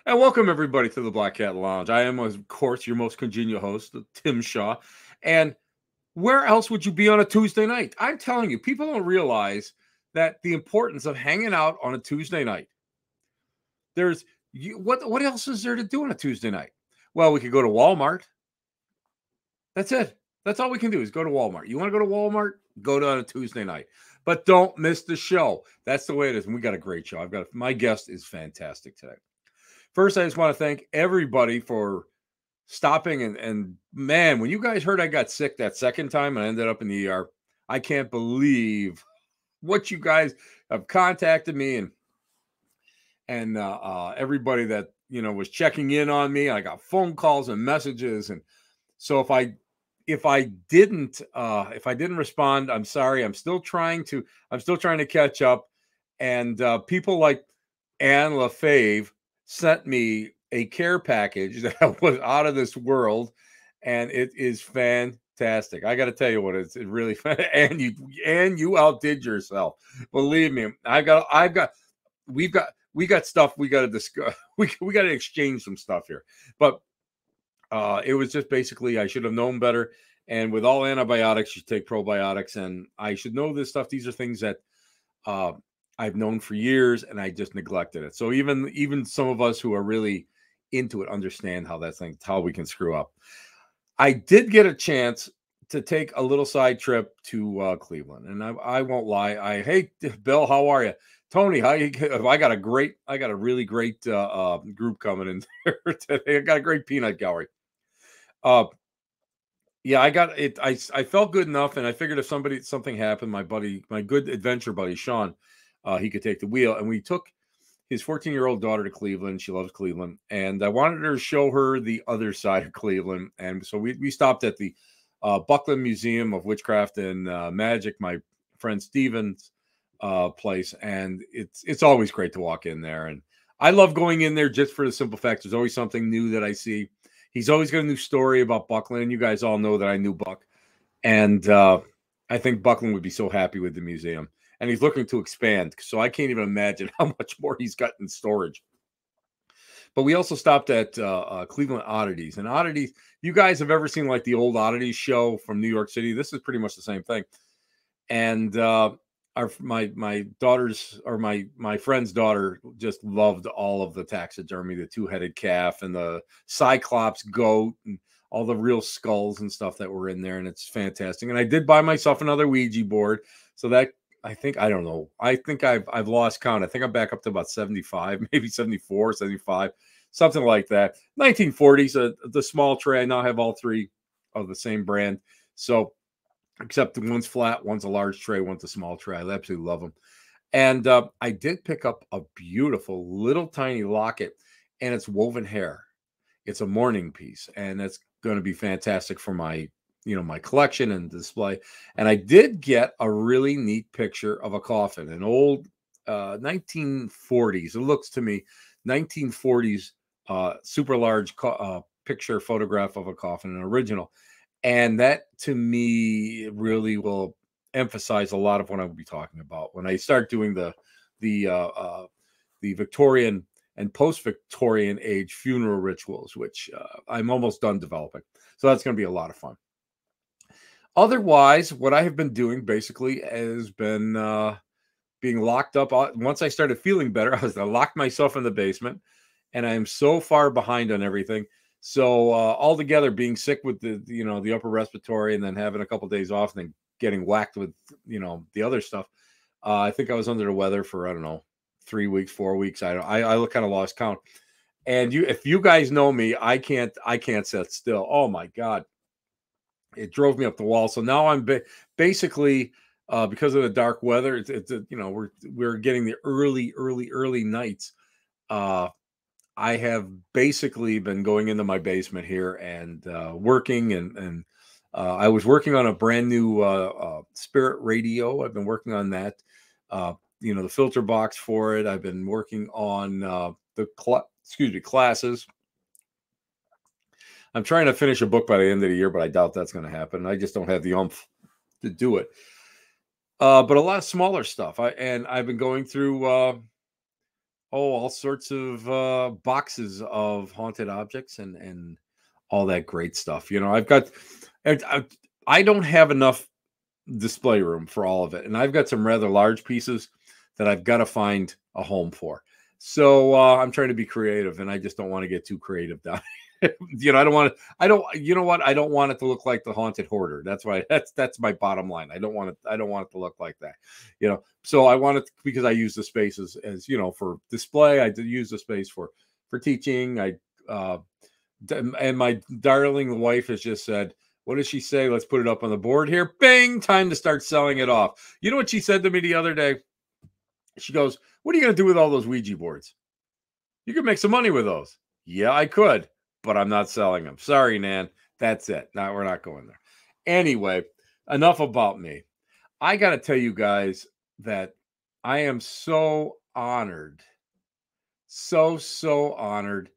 And welcome everybody to the Black Cat Lounge. I am, of course, your most congenial host, Tim Shaw. And where else would you be on a Tuesday night? I'm telling you, people don't realize that the importance of hanging out on a Tuesday night. What else is there to do on a Tuesday night? Well, we could go to Walmart. That's it. That's all we can do is go to Walmart. You want to go to Walmart? Go to on a Tuesday night. But don't miss the show. That's the way it is. And we got a great show. My guest is fantastic today. First, I just want to thank everybody for stopping and man, when you guys heard I got sick that second time and I ended up in the ER, I can't believe what you guys have contacted me and everybody that was checking in on me. I got phone calls and messages, and so if I didn't respond, I'm sorry. I'm still trying to catch up, and people like Anne LaFave sent me a care package that was out of this world, and it is fantastic. I got to tell you what, it's really and you outdid yourself. Believe me, we got stuff we got to discuss. We got to exchange some stuff here, but it was just basically I should have known better. And with all antibiotics, you take probiotics, and I should know this stuff. These are things that I've known for years, and I just neglected it. So even some of us who are really into it understand how we can screw up. I did get a chance to take a little side trip to Cleveland, and I won't lie. Hey, Bill, how are you? Tony, how you? I got a really great group coming in there today. I got a great peanut gallery. Yeah, I got it. I felt good enough, and I figured if something happened, my good adventure buddy Sean, he could take the wheel, and we took his 14-year-old daughter to Cleveland. She loves Cleveland, and I wanted her to show her the other side of Cleveland. And so we stopped at the Buckland Museum of Witchcraft and Magic, my friend Steven's place, and it's always great to walk in there. And I love going in there just for the simple fact there's always something new that I see. He's always got a new story about Buckland, and you guys all know that I knew Buck, and I think Buckland would be so happy with the museum. And he's looking to expand, so I can't even imagine how much more he's got in storage. But we also stopped at Cleveland Oddities. And Oddities, you guys have ever seen like the old Oddities show from New York City? This is pretty much the same thing. And my daughter's or my friend's daughter just loved all of the taxidermy, the two-headed calf and the Cyclops goat and all the real skulls and stuff that were in there. And it's fantastic. And I did buy myself another Ouija board, so that I think I've lost count. I think I'm back up to about 75, maybe 74, 75, something like that. 1940s, the small tray. I now have all three of the same brand. So, except one's flat, one's a large tray, one's a small tray. I absolutely love them. And I did pick up a beautiful little tiny locket, and it's woven hair. It's a mourning piece, and it's going to be fantastic for my collection and display. And I did get a really neat picture of a coffin, an old 1940s. It looks to me 1940s super large picture photograph of a coffin, an original. And that to me really will emphasize a lot of what I will be talking about when I start doing the Victorian and post-Victorian age funeral rituals, which I'm almost done developing. So that's going to be a lot of fun. Otherwise, what I have been doing basically has been being locked up. Once I started feeling better, I locked myself in the basement, and I am so far behind on everything. So altogether, being sick with the upper respiratory, and then having a couple of days off, and then getting whacked with the other stuff, I think I was under the weather for 3 weeks, 4 weeks. I kind of lost count. And if you guys know me, I can't sit still. Oh my God. It drove me up the wall. So now I'm basically because of the dark weather. We're getting the early nights. I have basically been going into my basement here and working, and I was working on a brand new Spirit radio. I've been working on that. The filter box for it. I've been working on classes. I'm trying to finish a book by the end of the year, but I doubt that's going to happen. I just don't have the oomph to do it. But a lot of smaller stuff. I've been going through Oh, all sorts of boxes of haunted objects and all that great stuff. You know, I don't have enough display room for all of it, and I've got some rather large pieces that I've got to find a home for. So I'm trying to be creative, and I just don't want to get too creative down. You know, I don't want to. I don't. You know what? I don't want it to look like the haunted hoarder. That's why. That's my bottom line. I don't want it. I don't want it to look like that. You know. So I want it because I use the spaces as you know for display. I did use the space for teaching. And my darling wife has just said, what does she say? Let's put it up on the board here. Bing! Time to start selling it off. You know what she said to me the other day? She goes, what are you going to do with all those Ouija boards? You could make some money with those. Yeah, I could, but I'm not selling them. Sorry, Nan. That's it. No, we're not going there. Anyway, enough about me. I got to tell you guys that I am so honored, so honored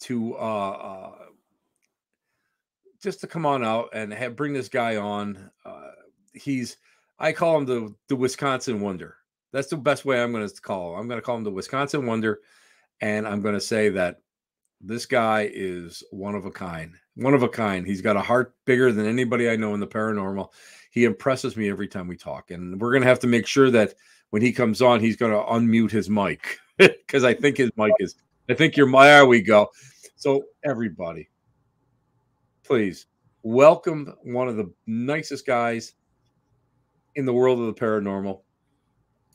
to just to come on out and bring this guy on. I call him the Wisconsin Wonder. That's the best way I'm going to call him. I'm going to call him the Wisconsin Wonder, and I'm going to say that this guy is one of a kind. One of a kind. He's got a heart bigger than anybody I know in the paranormal. He impresses me every time we talk, and we're going to have to make sure that when he comes on, he's going to unmute his mic because I think his mic is. I think there we go. So everybody, please welcome one of the nicest guys in the world of the paranormal.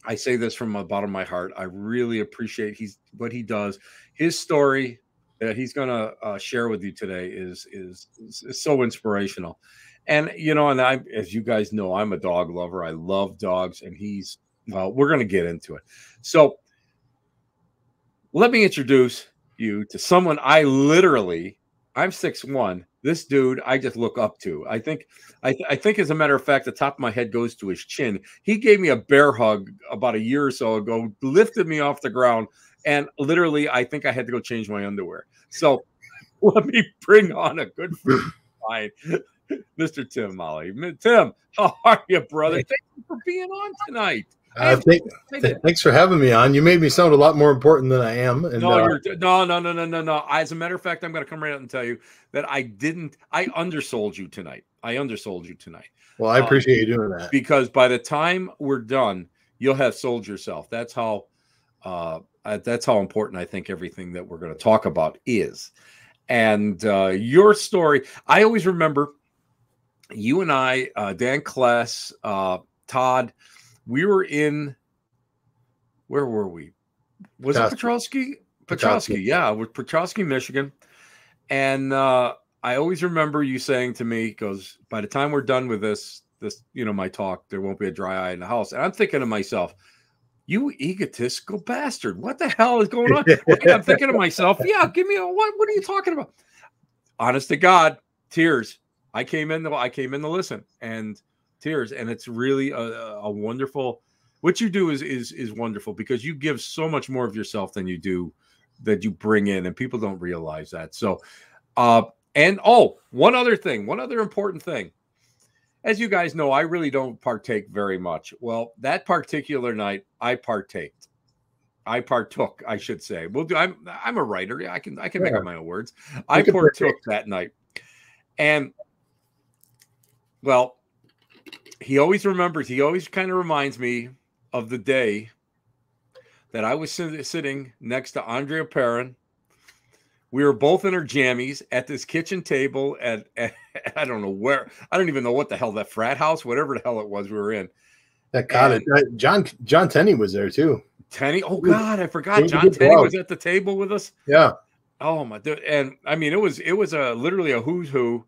I say this from the bottom of my heart. I really appreciate what he does. His story that he's going to share with you today is so inspirational. And, you know, and as you guys know, I'm a dog lover. I love dogs, and we're going to get into it. So let me introduce you to someone I'm 6'1". This dude I just look up to. I think as a matter of fact, the top of my head goes to his chin. He gave me a bear hug about a year or so ago, lifted me off the ground, and literally I think I had to go change my underwear. So let me bring on a good friend of mine, Mr. Tim Maile. Tim, how are you, brother? Thank you for being on tonight. Thanks for having me on. You made me sound a lot more important than I am. And, no. As a matter of fact, I'm going to come right out and tell you that I undersold you tonight. Well, I appreciate you doing that. Because by the time we're done, you'll have sold yourself. That's how important I think everything that we're going to talk about is. And your story, I always remember you and I, Dan Kless, Todd, we were where were we? Was it Petrosky? Yeah, with Petrosky, Michigan. And I always remember you saying to me, goes, by the time we're done with this, my talk, there won't be a dry eye in the house. And I'm thinking to myself, you egotistical bastard, what the hell is going on? I'm thinking to myself, yeah, give me what are you talking about? Honest to God, tears. I came in to listen, and tears, and it's really a wonderful. What you do is wonderful because you give so much more of yourself than you do that you bring in, and people don't realize that. So, one other important thing. As you guys know, I really don't partake very much. Well, that particular night, I partook, I should say. I'm a writer. Yeah, I can make up my own words. I partook that night, and well. He always kind of reminds me of the day that I was sitting next to Andrea Perrin. We were both in our jammies at this kitchen table at I don't know where. I don't even know what the hell, that frat house, whatever the hell it was we were in. That cottage. John Tenney was there too. Tenney? Oh God, I forgot. John Tenney was at the table with us. Yeah. Oh my dude. And I mean, it was literally a who's who.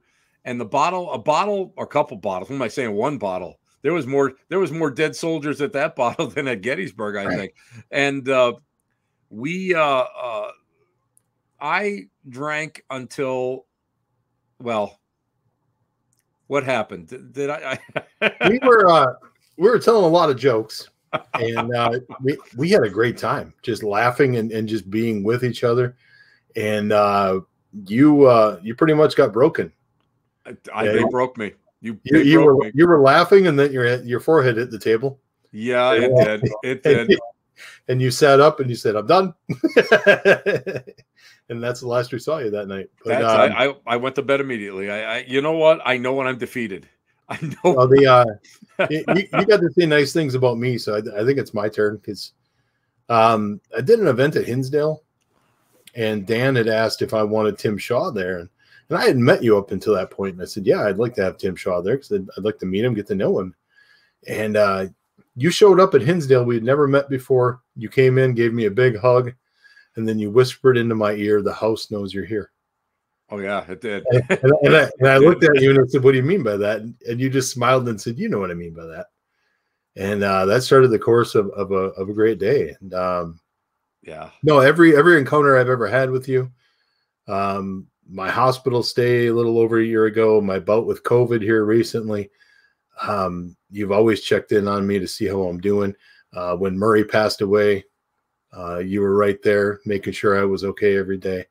And a couple bottles. What am I saying? One bottle. There was more dead soldiers at that bottle than at Gettysburg, I think. And I drank until, well, what happened? Did I we were telling a lot of jokes, and we had a great time just laughing and just being with each other. And you pretty much got broken. They broke me. You were laughing, and then your forehead hit the table. Yeah, it did. It did. and you sat up and you said, "I'm done." And that's the last we saw you that night. But, I went to bed immediately. You know what? I know when I'm defeated. I know. Well, you got to say nice things about me, so I think it's my turn because I did an event at Hinsdale, and Dan had asked if I wanted Tim Shaw there, and I hadn't met you up until that point, and I said, "Yeah, I'd like to have Tim Shaw there because I'd like to meet him, get to know him." And you showed up at Hinsdale. We had never met before. You came in, gave me a big hug, and then you whispered into my ear, "The house knows you're here." Oh yeah, it did. And I looked at you and I said, "What do you mean by that?" And you just smiled and said, "You know what I mean by that." And that started the course of a great day. And yeah, no, every encounter I've ever had with you, my hospital stay a little over a year ago, my bout with COVID here recently, you've always checked in on me to see how I'm doing. When Murray passed away, you were right there making sure I was okay every day.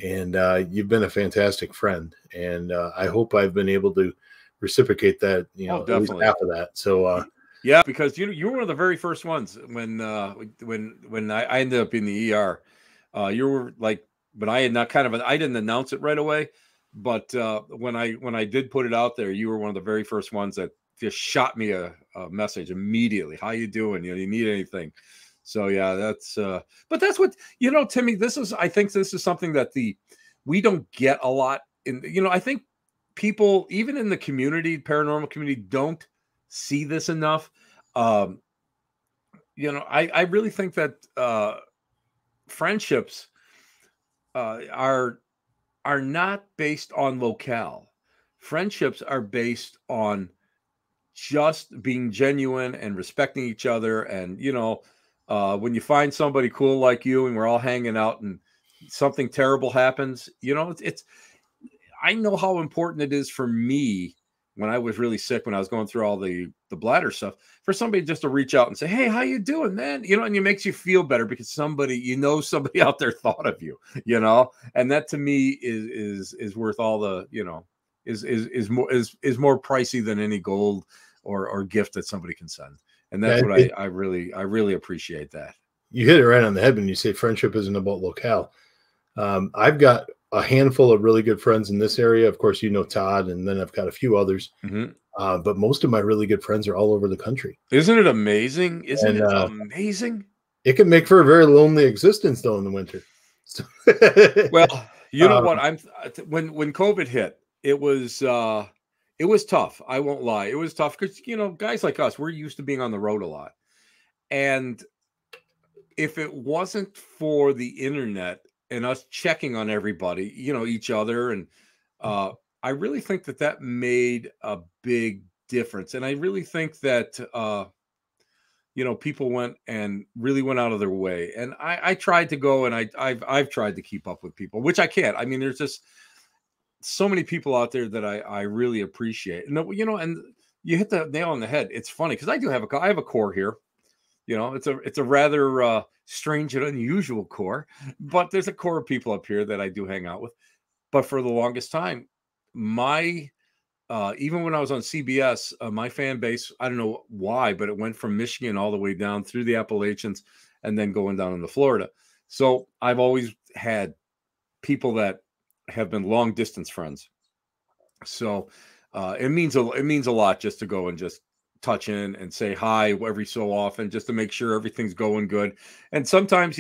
And you've been a fantastic friend. And I hope I've been able to reciprocate that, at least half of that. So yeah, because you were one of the very first ones when I ended up in the ER. You were like, but I had not I didn't announce it right away. But when I did put it out there, you were one of the very first ones that just shot me a message immediately. How you doing? You need anything? So yeah, but that's what, Timmy, I think this is something that we don't get a lot in, I think people, even in the community, paranormal community, don't see this enough. I really think that friendships are not based on locale. Friendships are based on just being genuine and respecting each other. And, when you find somebody cool like you and we're all hanging out and something terrible happens, I know how important it is for me when I was really sick, when I was going through all the bladder stuff, for somebody just to reach out and say, "Hey, how you doing, man?" And it makes you feel better because somebody out there thought of you, and that to me is worth all the, is more pricey than any gold or gift that somebody can send. And that's what I really appreciate that. You hit it right on the head when you say friendship isn't about locale. I've got a handful of really good friends in this area. Of course, Todd, and then I've got a few others. Mm-hmm. But most of my really good friends are all over the country. Isn't it amazing? Isn't it amazing? It can make for a very lonely existence, though, in the winter. So well, you know what? When COVID hit, it was tough. I won't lie. It was tough because, guys like us, we're used to being on the road a lot. And if it wasn't for the internet and us checking on everybody, each other, and I really think that made a big difference. And I really think that, people went out of their way. And I tried to go, and I've tried to keep up with people, which I can't. I mean, there's just so many people out there that I really appreciate. And, and you hit the nail on the head. It's funny because I have a core here. It's a rather strange and unusual core, but there's a core of people up here that I do hang out with. But for the longest time, my even when I was on CBS, my fan base, I don't know why, but it went from Michigan all the way down through the Appalachians and then going down into Florida. So I've always had people that have been long distance friends. So it means a lot just to go and just touch in and say hi every so often, just to make sure everything's going good. And sometimes,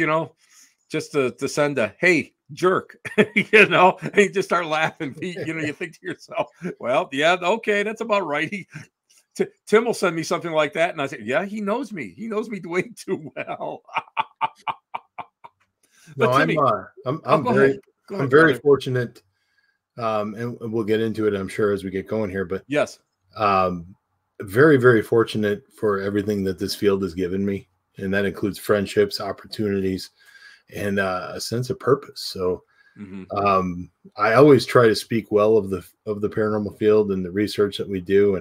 just to send a, "Hey, jerk," and you just start laughing. You think to yourself, well, yeah, okay, that's about right. Tim will send me something like that, and I say, yeah, he knows me. He knows me way too well. But no, Timmy, I'm very fortunate, and we'll get into it, I'm sure, as we get going here. But yes, very, very fortunate for everything that this field has given me, and that includes friendships, opportunities, and a sense of purpose. So I always try to speak well of the paranormal field and the research that we do,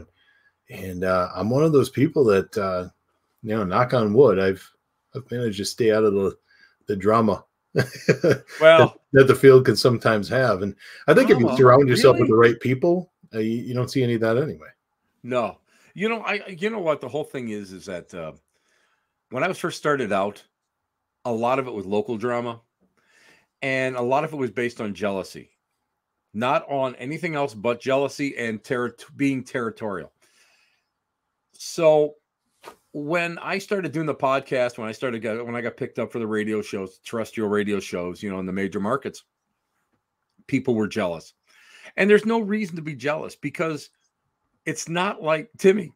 and I'm one of those people that knock on wood, I've managed to stay out of the drama well that the field can sometimes have. And I think if you surround yourself with the right people, you don't see any of that anyway. No. You know what the whole thing is that when I was first started out, a lot of it was local drama, and a lot of it was based on jealousy, not on anything else but jealousy and being territorial. So when I started doing the podcast, when I got picked up for the radio shows, terrestrial radio shows, you know, in the major markets, people were jealous. And there's no reason to be jealous, because it's not like, Timmy,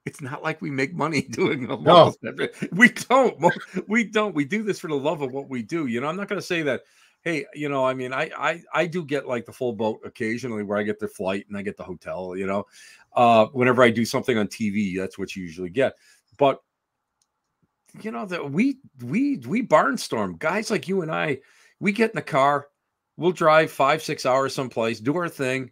it's not like we make money doing almost everything. We don't. We don't. We do this for the love of what we do. You know, I'm not going to say that, hey, you know, I mean, I do get like the full boat occasionally, where I get the flight and I get the hotel, you know. Whenever I do something on TV, that's what you usually get. But you know, that we barnstorm. Guys like you and I, we get in the car, we'll drive 5-6 hours someplace, do our thing,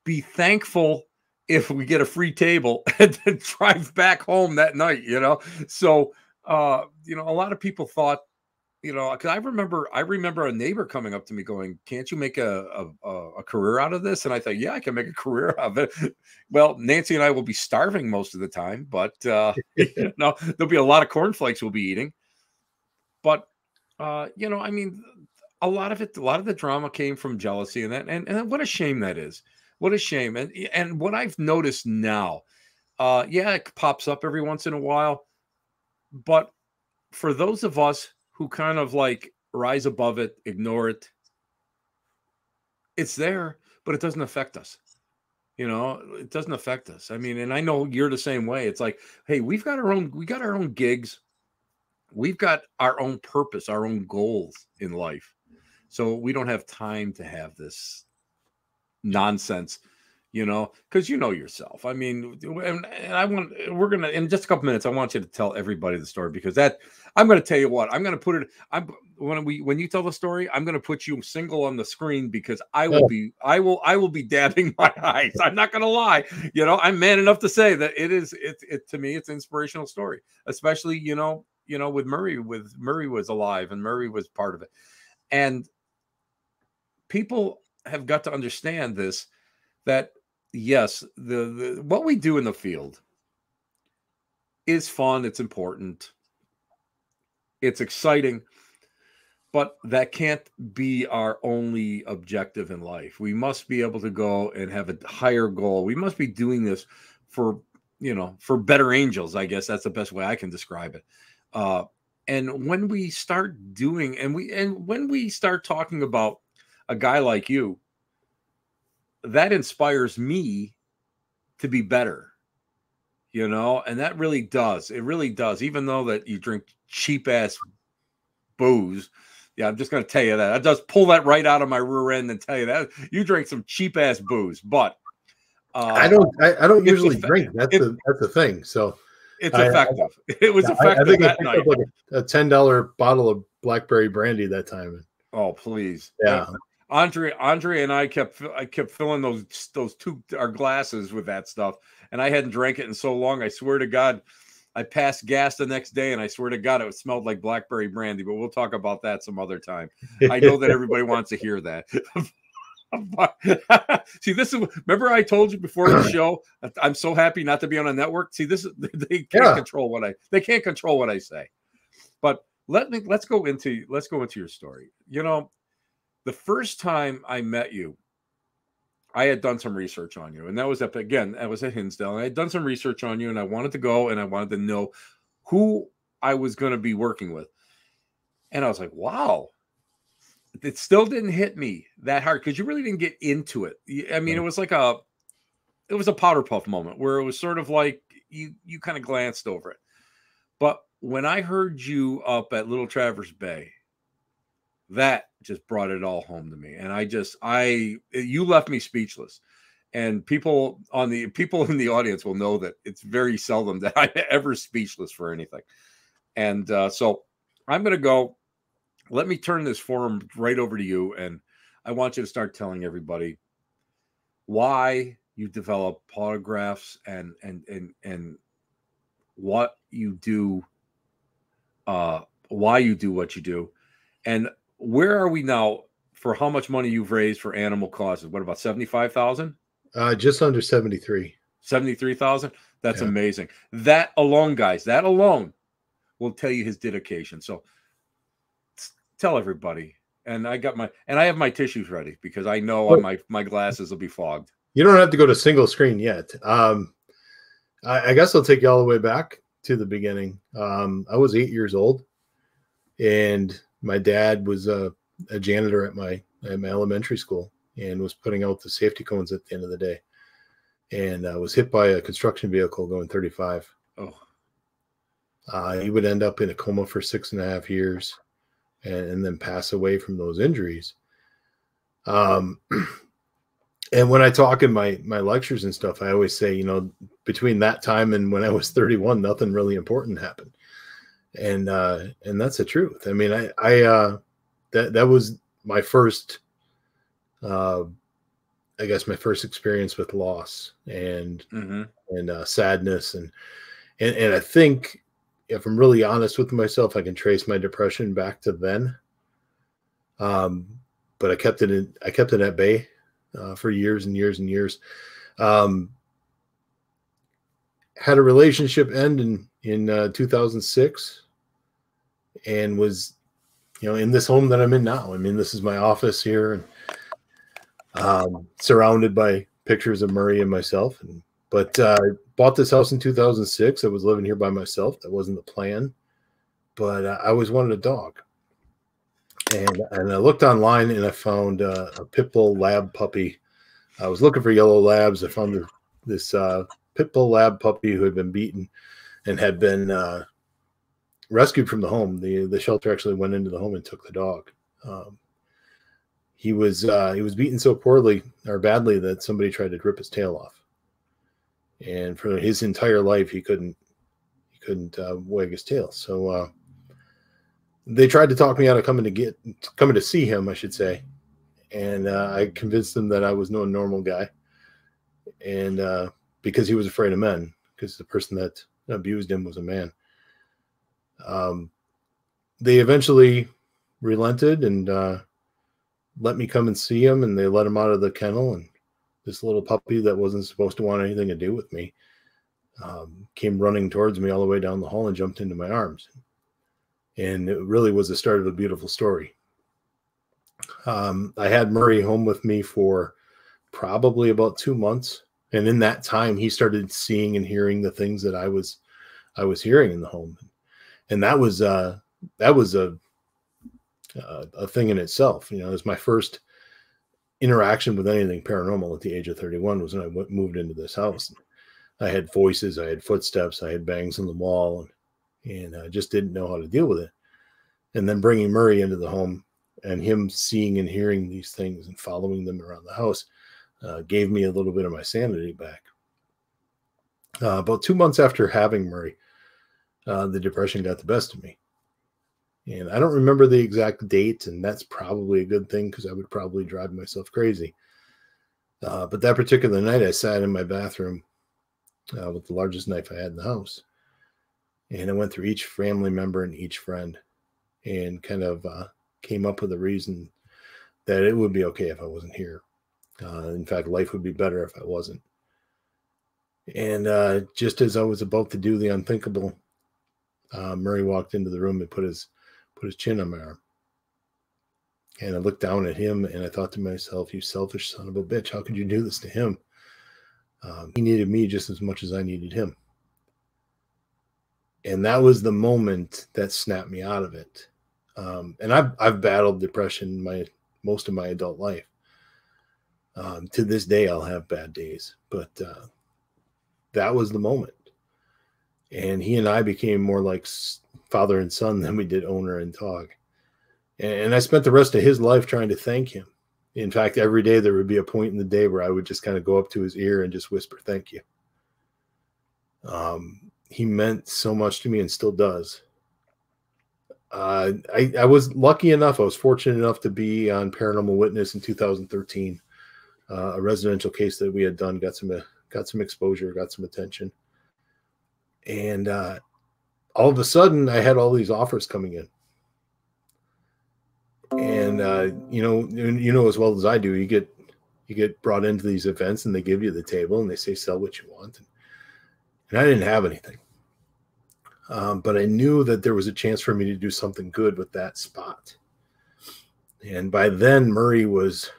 be thankful if we get a free table, and then drive back home that night, you know? So, you know, a lot of people thought, you know, because I remember a neighbor coming up to me going, can't you make a career out of this? And I thought, yeah, I can make a career out of it. Well, Nancy and I will be starving most of the time, but, you know, there'll be a lot of cornflakes we'll be eating. But, you know, I mean, a lot of the drama came from jealousy, and what a shame that is. What a shame. And what I've noticed now, yeah, it pops up every once in a while, but for those of us who kind of like rise above it, ignore it, it's there, but it doesn't affect us. You know, it doesn't affect us. I mean, and I know you're the same way. It's like, hey, we got our own gigs. We've got our own purpose, our own goals in life. So we don't have time to have this nonsense, you know, because you know yourself. I mean, and we're gonna, in just a couple minutes, I want you to tell everybody the story, because I'm going to tell you what, I'm going to put it, when you tell the story, I'm going to put you single on the screen, because I will be dabbing my eyes. I'm not going to lie. You know, I'm man enough to say that to me, it's an inspirational story, especially, you know, with Murray was alive and Murray was part of it. And people have got to understand this, that yes, the what we do in the field is fun, it's important, it's exciting, but that can't be our only objective in life. We must be able to go and have a higher goal. We must be doing this for, you know, for better angels, I guess that's the best way I can describe it. And when we start doing, when we start talking about a guy like you, that inspires me to be better, you know, and that really does. It really does. Even though that you drink cheap ass booze. Yeah, I'm just going to tell you that. I just pull that right out of my rear end and tell you that you drink some cheap ass booze, but I don't usually drink. That's the thing. So it's effective. It was effective. I think that I night. picked up like a $10 bottle of blackberry brandy that time. Oh, please. Yeah. Andre and I kept filling our glasses with that stuff, and I hadn't drank it in so long. I swear to God, I passed gas the next day, and I swear to God, it smelled like blackberry brandy. But we'll talk about that some other time. I know that everybody wants to hear that. See, remember I told you before the show, I'm so happy not to be on a network. See, they can't control what I say. But let's go into your story. You know, the first time I met you, I had done some research on you, and that was at Hinsdale, and I had done some research on you, and I wanted to go and I wanted to know who I was going to be working with. And I was like, wow, it still didn't hit me that hard, because you really didn't get into it. I mean, it was a powder puff moment where it was sort of like you kind of glanced over it. But when I heard you up at Little Traverse Bay, that just brought it all home to me. And you left me speechless. And people in the audience will know that it's very seldom that I'm ever speechless for anything. And so I'm going to go. Let me turn this forum right over to you. And I want you to start telling everybody why you develop pawtographs and what you do, why you do what you do. And where are we now for how much money you've raised for animal causes? What, about 75,000? Just under 73. 73,000. That's amazing. That alone, guys, will tell you his dedication. So tell everybody. And I have my tissues ready because I know my glasses will be fogged. You don't have to go to single screen yet. I guess I'll take you all the way back to the beginning. I was 8 years old, and my dad was a janitor at my elementary school and was putting out the safety cones at the end of the day, and was hit by a construction vehicle going 35. Oh. He would end up in a coma for 6.5 years and then pass away from those injuries. And when I talk in my lectures and stuff, I always say, between that time and when I was 31, nothing really important happened. And that's the truth. I mean, that was my first, I guess my first experience with loss and sadness. And I think, if I'm really honest with myself, I can trace my depression back to then. But I kept it at bay for years and years and years. Had a relationship end in 2006, and was, in this home that I'm in now. I mean, this is my office here, and surrounded by pictures of Murray and myself. But I bought this house in 2006. I was living here by myself. That wasn't the plan, but I always wanted a dog. And I looked online and I found a pit bull lab puppy. I was looking for yellow labs. I found this pit bull lab puppy who had been beaten and had been rescued from the home. The shelter actually went into the home and took the dog. He was beaten so poorly or badly that somebody tried to rip his tail off. And for his entire life, he couldn't wag his tail. So they tried to talk me out of coming to see him, I should say. And I convinced them that I was no normal guy. And because he was afraid of men, because the person that abused him was a man. They eventually relented and let me come and see him, and they let him out of the kennel. And this little puppy that wasn't supposed to want anything to do with me came running towards me all the way down the hall and jumped into my arms. And it really was the start of a beautiful story. I had Murray home with me for probably about 2 months. And in that time, he started seeing and hearing the things that I was hearing in the home. And that was a thing in itself. It was my first interaction with anything paranormal at the age of 31 was when I moved into this house. I had voices, I had footsteps, I had bangs on the wall, and I just didn't know how to deal with it. And then bringing Murray into the home and him seeing and hearing these things and following them around the house gave me a little bit of my sanity back. About 2 months after having Murray, the depression got the best of me. And I don't remember the exact date, and that's probably a good thing because I would probably drive myself crazy. But that particular night, I sat in my bathroom with the largest knife I had in the house. And I went through each family member and each friend and kind of came up with a reason that it would be okay if I wasn't here. In fact, life would be better if I wasn't. And just as I was about to do the unthinkable, Murray walked into the room and put his chin on my arm. And I looked down at him and I thought to myself, you selfish son of a bitch, how could you do this to him? He needed me just as much as I needed him. And that was the moment that snapped me out of it. And I've battled depression most of my adult life. To this day, I'll have bad days, but that was the moment. And he and I became more like father and son than we did owner and dog. And I spent the rest of his life trying to thank him. In fact, every day there would be a point in the day where I would just kind of go up to his ear and just whisper, thank you. He meant so much to me and still does. I was lucky enough. I was fortunate enough to be on Paranormal Witness in 2013. A residential case that we had done got some exposure, got some attention. And all of a sudden, I had all these offers coming in. And you know as well as I do, you get brought into these events and they give you the table and they say sell what you want. And I didn't have anything. But I knew that there was a chance for me to do something good with that spot. And by then, Murray was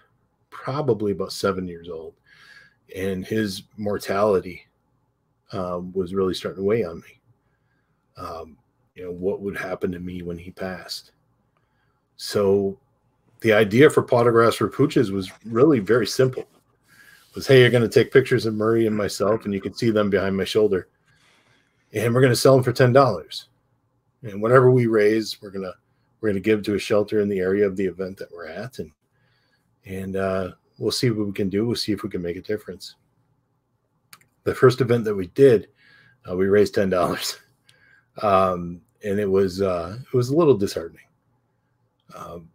probably about 7 years old, and his mortality was really starting to weigh on me. What would happen to me when he passed? So the idea for Pawtographs for Pooches was really very simple. It was, hey, you're going to take pictures of Murray and myself, and you can see them behind my shoulder, and we're going to sell them for $10. And whatever we raise, we're gonna give to a shelter in the area of the event that we're at, and we'll see what we can do. We'll see if we can make a difference. The first event that we did, we raised $10, and it was a little disheartening.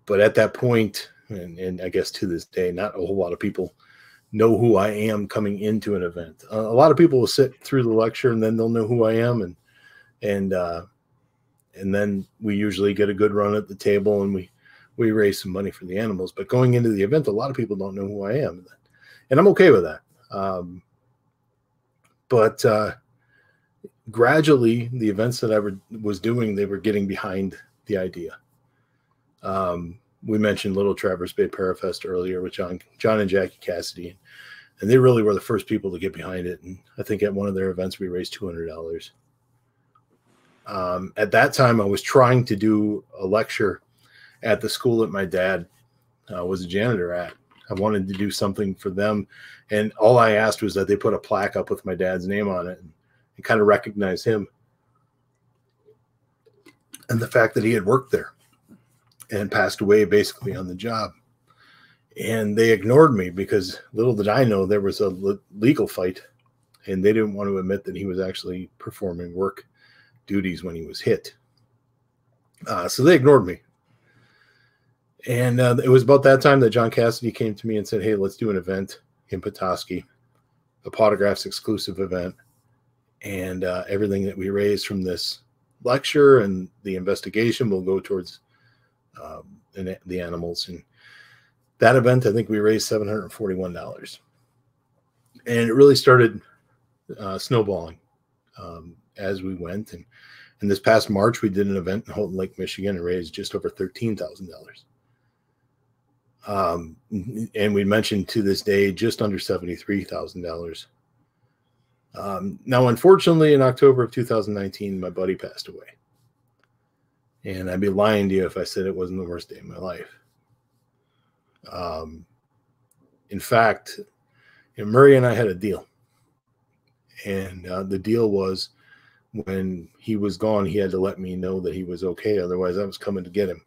But at that point, and I guess to this day, not a whole lot of people know who I am coming into an event. A lot of people will sit through the lecture and then they'll know who I am, and then we usually get a good run at the table and we raise some money for the animals. But going into the event, a lot of people don't know who I am, and I'm okay with that. But gradually, the events that I was doing, they were getting behind the idea. We mentioned Little Traverse Bay Parafest earlier with John and Jackie Cassidy, and they really were the first people to get behind it. And I think at one of their events, we raised $200. At that time, I was trying to do a lecture at the school that my dad was a janitor at. I wanted to do something for them, and all I asked was that they put a plaque up with my dad's name on it and kind of recognize him and the fact that he had worked there and passed away basically on the job. And they ignored me because little did I know there was a legal fight, and they didn't want to admit that he was actually performing work duties when he was hit. So they ignored me. And it was about that time that John Cassidy came to me and said, hey, let's do an event in Petoskey, a Pawtographs exclusive event. And everything that we raise from this lecture and the investigation will go towards the animals. And that event, I think we raised $741. And it really started snowballing as we went. And this past March, we did an event in Houghton Lake, Michigan, and raised just over $13,000. And we mentioned to this day just under $73,000. Now, unfortunately, in October of 2019, my buddy passed away. And I'd be lying to you if I said it wasn't the worst day of my life. In fact, Murray and I had a deal. And the deal was when he was gone, he had to let me know that he was okay. Otherwise, I was coming to get him.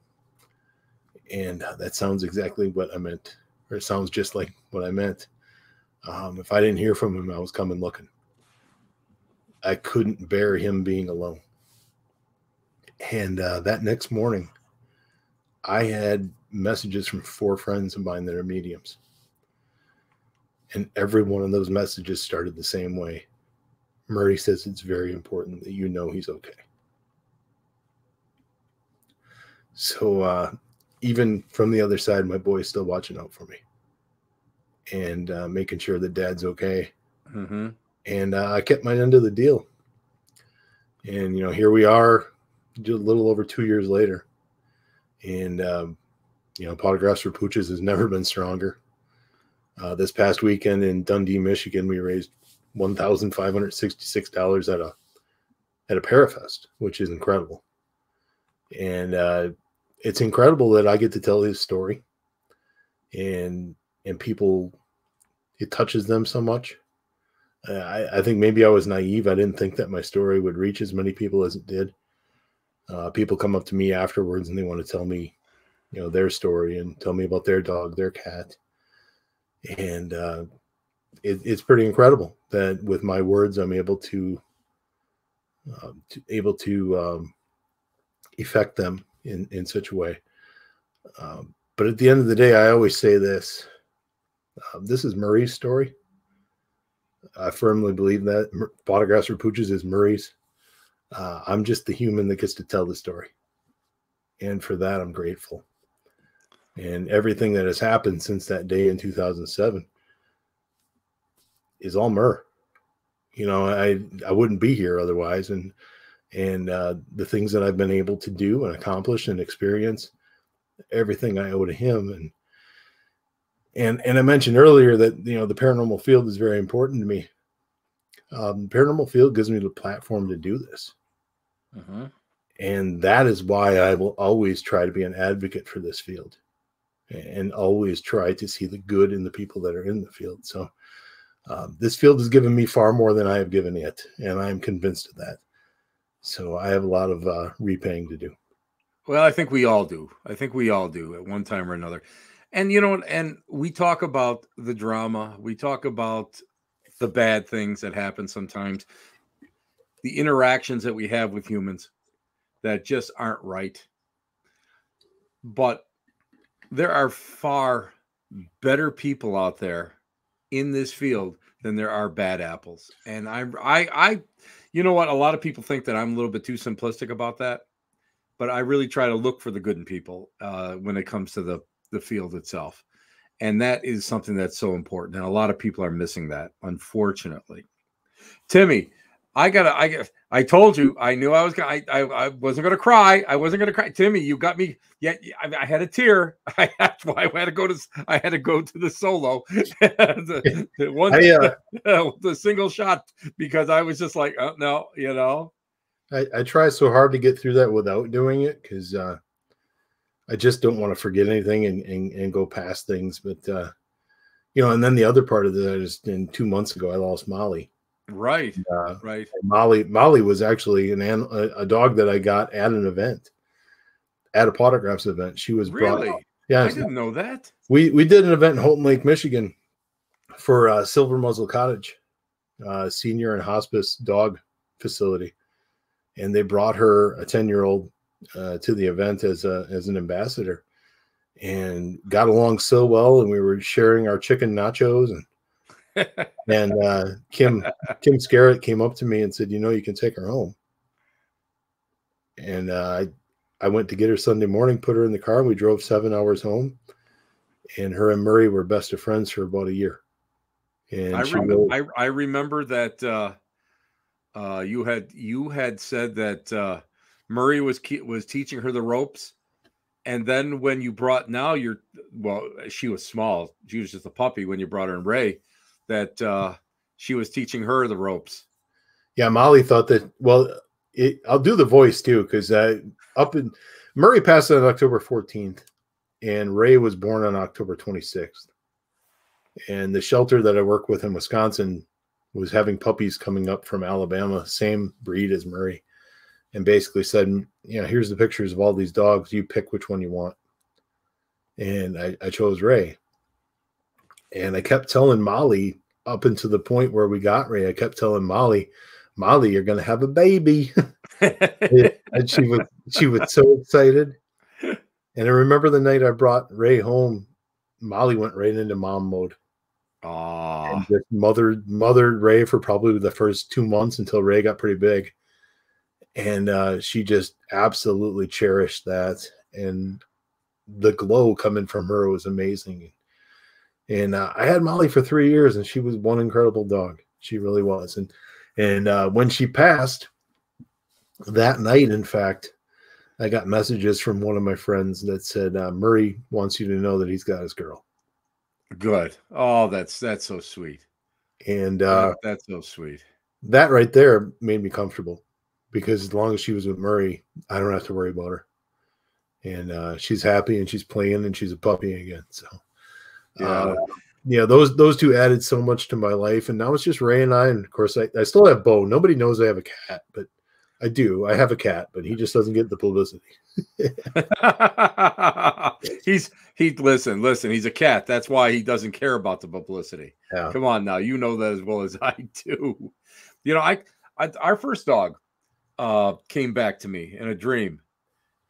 And that sounds exactly what I meant, or it sounds just like what I meant. If I didn't hear from him, I was coming looking. I couldn't bear him being alone. And that next morning, I had messages from 4 friends of mine that are mediums. And every one of those messages started the same way. Murray says it's very important that you know he's okay. So even from the other side, my boy's still watching out for me and making sure that Dad's okay. Mm-hmm. And I kept my end of the deal. And, here we are just a little over 2 years later. And, Pawtographs for Pooches has never been stronger. This past weekend in Dundee, Michigan, we raised $1,566 at a Parafest, which is incredible. And it's incredible that I get to tell his story, and people, it touches them so much. I think maybe I was naive. I didn't think that my story would reach as many people as it did. People come up to me afterwards and they want to tell me, their story and tell me about their dog, their cat. And it's pretty incredible that with my words, I'm able to affect them in such a way. But at the end of the day, I always say this. This is Murray's story. I firmly believe that Pawtographs for Pooches is Murray's. I'm just the human that gets to tell the story. And for that, I'm grateful. And everything that has happened since that day in 2007 is all Murr. I wouldn't be here otherwise. And And the things that I've been able to do and accomplish and experience, everything I owe to him. And I mentioned earlier that, the paranormal field is very important to me. Paranormal field gives me the platform to do this. Uh-huh. And that is why I will always try to be an advocate for this field and always try to see the good in the people that are in the field. So this field has given me far more than I have given it, and I'm convinced of that. So I have a lot of repaying to do. Well, I think we all do. I think we all do at one time or another. And and we talk about the drama. We talk about the bad things that happen sometimes, the interactions that we have with humans that just aren't right. But there are far better people out there in this field than there are bad apples. And you know what? A lot of people think that I'm a little bit too simplistic about that, but I really try to look for the good in people when it comes to the field itself. And that is something that's so important. And a lot of people are missing that, unfortunately. Timmy, I told you, I knew I wasn't going to cry. I wasn't going to cry. Timmy, you got me. Yeah, I had a tear. That's why I had to go to the solo, the single shot, because I was just like, oh, no, I try so hard to get through that without doing it, because I just don't want to forget anything and go past things. But and then the other part of that is, 2 months ago I lost Molly. Right. Right. Molly was actually a dog that I got at an event, at a Pawtographs event. She was really brought. Yeah, I didn't know that. We did an event in Houghton Lake, Michigan, for Silver Muzzle Cottage, senior and hospice dog facility, and they brought her, a 10-year-old, to the event as an ambassador, and got along so well. And we were sharing our chicken nachos, and Kim Scarrett came up to me and said, you can take her home. And I went to get her Sunday morning, put her in the car, and we drove 7 hours home. And her and Murray were best of friends for about a year. And I remember that you had said that Murray was teaching her the ropes, and then when you brought she was small, she was just a puppy when you brought her in, Ray, that she was teaching her the ropes. Yeah, Molly thought that. Well, I'll do the voice too, because Murray passed on October 14th, and Ray was born on October 26th. And the shelter that I work with in Wisconsin was having puppies coming up from Alabama, same breed as Murray, and basically said, here's the pictures of all these dogs. You pick which one you want. And I chose Ray. And I kept telling Molly, up until the point where we got Ray, I kept telling Molly, you're going to have a baby. And she was so excited. And I remember the night I brought Ray home, Molly went right into mom mode. And just mothered Ray for probably the first 2 months until Ray got pretty big. And she just absolutely cherished that. And the glow coming from her was amazing. And I had Molly for 3 years, and she was one incredible dog. She really was. And when she passed that night, in fact, I got messages from one of my friends that said, Murray wants you to know that he's got his girl. Good. Oh, that's so sweet. And that's so sweet. That right there made me comfortable, because as long as she was with Murray, I don't have to worry about her. And she's happy, and she's playing, and she's a puppy again. So those two added so much to my life. And now it's just Ray and I. And of course, I still have Bo. Nobody knows I have a cat, but I do. I have a cat, but he just doesn't get the publicity. Listen, he's a cat. That's why he doesn't care about the publicity. Yeah. Come on now. You know that as well as I do. Our first dog came back to me in a dream.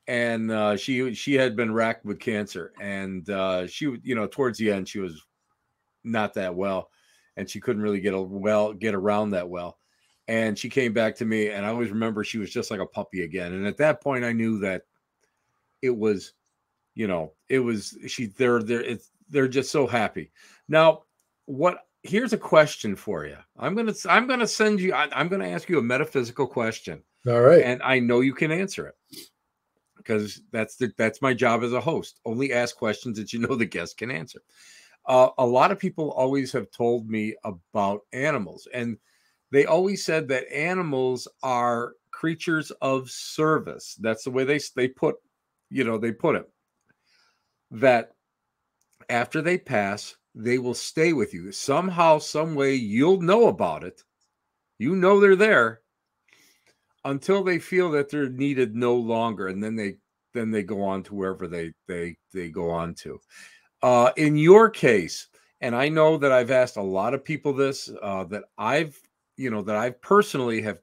And she had been racked with cancer, and she, towards the end, she was not that well, and she couldn't really get around that well. And she came back to me, and I always remember she was just like a puppy again. And at that point, I knew that it was, they're just so happy. Now, here's a question for you. I'm going to ask you a metaphysical question. All right. And I know you can answer it because that's my job as a host. Only ask questions that you know the guest can answer. A lot of people always have told me about animals, and they always said that animals are creatures of service. That's the way they put, they put it. That after they pass, they will stay with you somehow, some way. You'll know about it. You know they're there until they feel that they're needed no longer, and then they go on to wherever they go on to. In your case, and I know that I've asked a lot of people this, that I've personally have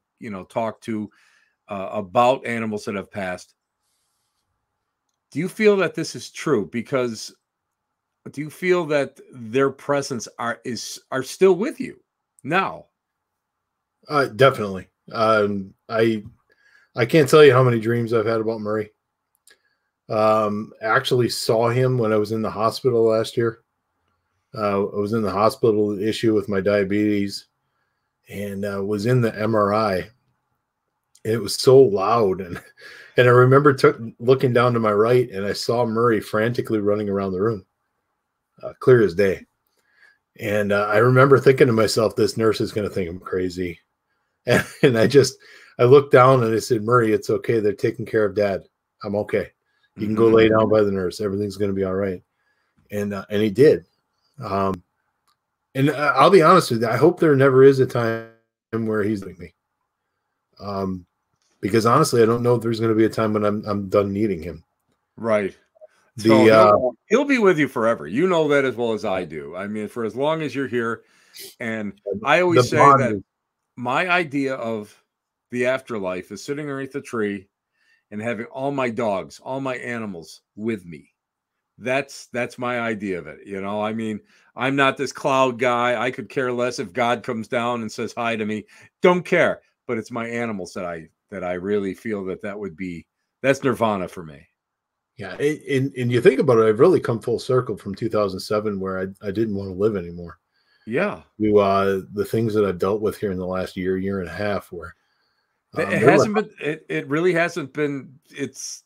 talked to about animals that have passed. Do you feel that this is true? Because do you feel that their presence are still with you now? Definitely. I can't tell you how many dreams I've had about Murray. Actually saw him when I was in the hospital last year. I was in the hospital issue with my diabetes, and was in the MRI. And it was so loud, and I remember looking down to my right, and I saw Murray frantically running around the room, clear as day. And I remember thinking to myself, this nurse is going to think I'm crazy. And I looked down and I said, Murray, it's okay. They're taking care of Dad. I'm okay. You can go lay down by the nurse. Everything's going to be all right. And he did. And I'll be honest with you. I hope there never is a time where he's with me. Because honestly, I don't know if there's going to be a time when I'm done needing him. Right. So he'll be with you forever. You know that as well as I do. I mean, for as long as you're here. And I always say that my idea of the afterlife is sitting underneath the tree and having all my dogs, all my animals with me. That's my idea of it. I mean, I'm not this cloud guy. I could care less if God comes down and says hi to me. Don't care. But it's my animals that I really feel that's nirvana for me. Yeah. And you think about it, I've really come full circle from 2007 where I didn't want to live anymore. Yeah. The things that I've dealt with here in the last year and a half, where it really hasn't been. It's,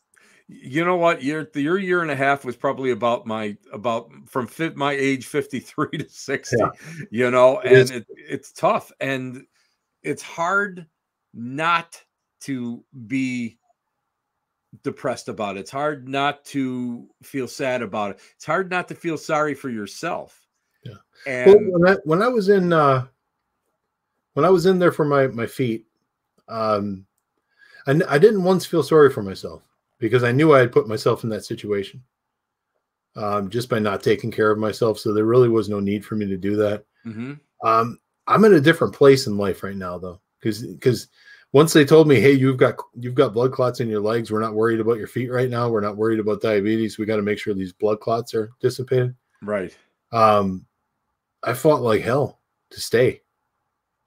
you know what, your year and a half was probably about from my age 53 to 60. Yeah. And it's tough, and it's hard not to be depressed about it. It's hard not to feel sad about it. It's hard not to feel sorry for yourself. Yeah. And well, when I was in there for my feet, and I didn't once feel sorry for myself because I knew I had put myself in that situation, just by not taking care of myself. So there really was no need for me to do that. I'm in a different place in life right now, though, because once they told me, hey, you've got blood clots in your legs, we're not worried about your feet right now. We're not worried about diabetes. We got to make sure these blood clots are dissipated. Right. I fought like hell to stay.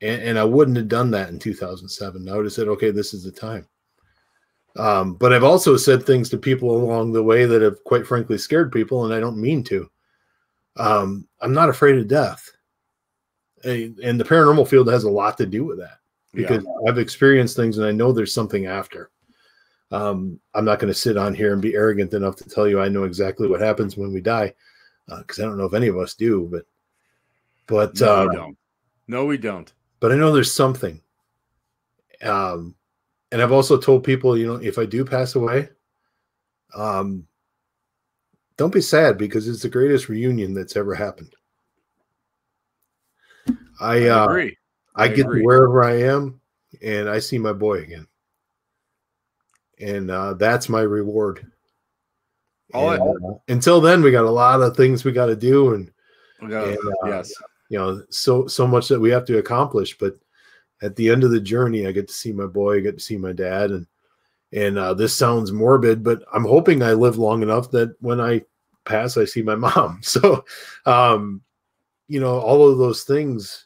And I wouldn't have done that in 2007. I would have said, okay, this is the time. But I've also said things to people along the way that have quite frankly scared people, and I don't mean to. I'm not afraid of death. And the paranormal field has a lot to do with that, because I've experienced things and I know there's something after. I'm not going to sit on here and be arrogant enough to tell you I know exactly what happens when we die, because I don't know if any of us do. But no, we don't. No, we don't. But I know there's something. And I've also told people, if I do pass away, don't be sad, because it's the greatest reunion that's ever happened. I agree. I get to wherever I am and I see my boy again. And that's my reward. Until then, we got a lot of things we got to do. And yes, so much that we have to accomplish. But at the end of the journey, I get to see my boy, I get to see my dad. And this sounds morbid, but I'm hoping I live long enough that when I pass, I see my mom. So, all of those things,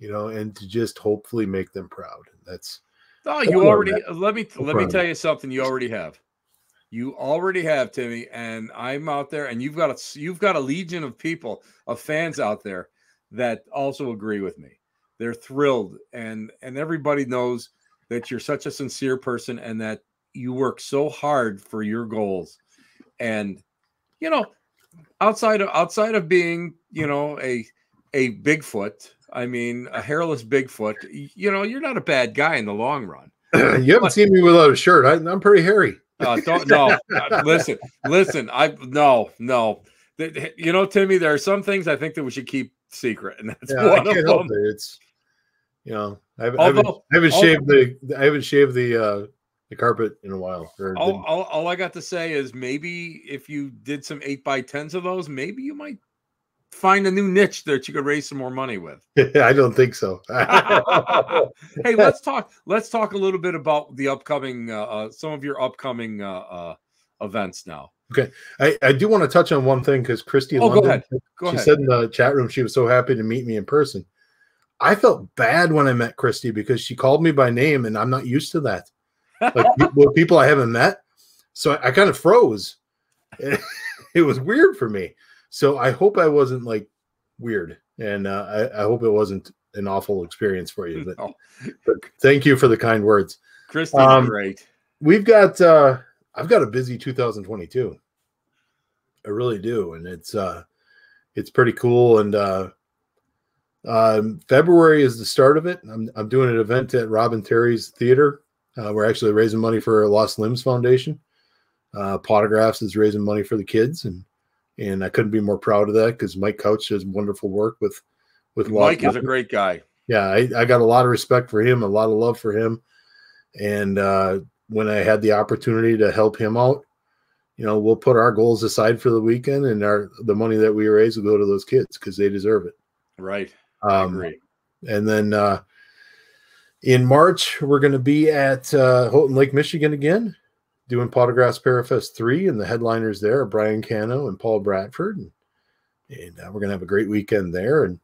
and to just hopefully make them proud. That's you already. Let me tell you something. You already have, Timmy, and I'm out there, and you've got a legion of people, of fans out there that also agree with me. They're thrilled, and everybody knows that you're such a sincere person and that you work so hard for your goals. And, you know, outside of being, you know, a Bigfoot, I mean, a hairless Bigfoot, you know, you're not a bad guy in the long run. You haven't seen me without a shirt. I'm pretty hairy. Don't no. Listen. No. You know, Timmy, there are some things I think that we should keep secret, and that's one of them. It's, you know, I haven't shaved the carpet in a while. All I got to say is maybe if you did some 8x10s of those, maybe you might find a new niche that you could raise some more money with. I don't think so. Hey, let's talk a little bit about the upcoming some of your upcoming events now. Okay. I do want to touch on one thing because Christy London, go ahead. Said in the chat room she was so happy to meet me in person. I felt bad when I met Christy because she called me by name and I'm not used to that. Like with people I haven't met. So I kind of froze. It was weird for me. So I hope I wasn't like weird, and I hope it wasn't an awful experience for you. But, but thank you for the kind words. Christy's great. We've got I've got a busy 2022. I really do, and it's pretty cool. And February is the start of it. I'm doing an event at Rob and Terry's Theater. We're actually raising money for Lost Limbs Foundation. Pawtographs is raising money for the kids, and I couldn't be more proud of that because Mike Couch does wonderful work with Mike is a great guy. Yeah, I got a lot of respect for him, a lot of love for him. And when I had the opportunity to help him out, you know, we'll put our goals aside for the weekend, and the money that we raise will go to those kids because they deserve it. Right. I agree. And then in March, we're going to be at Houghton Lake, Michigan again, doing Pawtographs Parafest 3, and the headliners there are Brian Cano and Paul Bradford. And we're going to have a great weekend there. And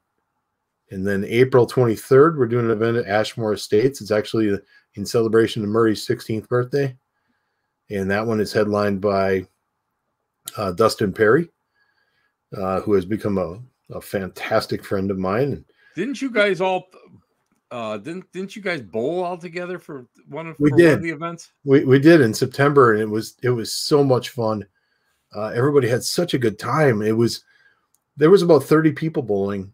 then April 23rd, we're doing an event at Ashmore Estates. It's actually in celebration of Murray's 16th birthday. And that one is headlined by Dustin Perry, who has become a fantastic friend of mine. And didn't you guys all didn't you guys bowl all together for one of the events? We did in September, and it was so much fun. Everybody had such a good time. There was about 30 people bowling,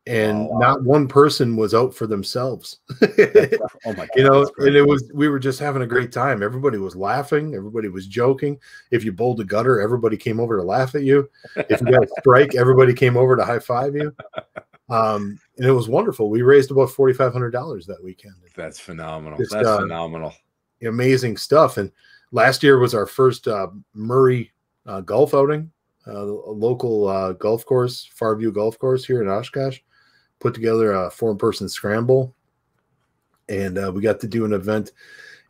and not one person was out for themselves. Oh my God! You know, and we were just having a great time. Everybody was laughing. Everybody was joking. If you bowled a gutter, everybody came over to laugh at you. If you got a strike, everybody came over to high five you. And it was wonderful. We raised about $4,500 that weekend. That's phenomenal. That's phenomenal. Amazing stuff. And last year was our first Murray golf outing, a local golf course, Farview Golf Course here in Oshkosh, put together a 4-person scramble. And we got to do an event.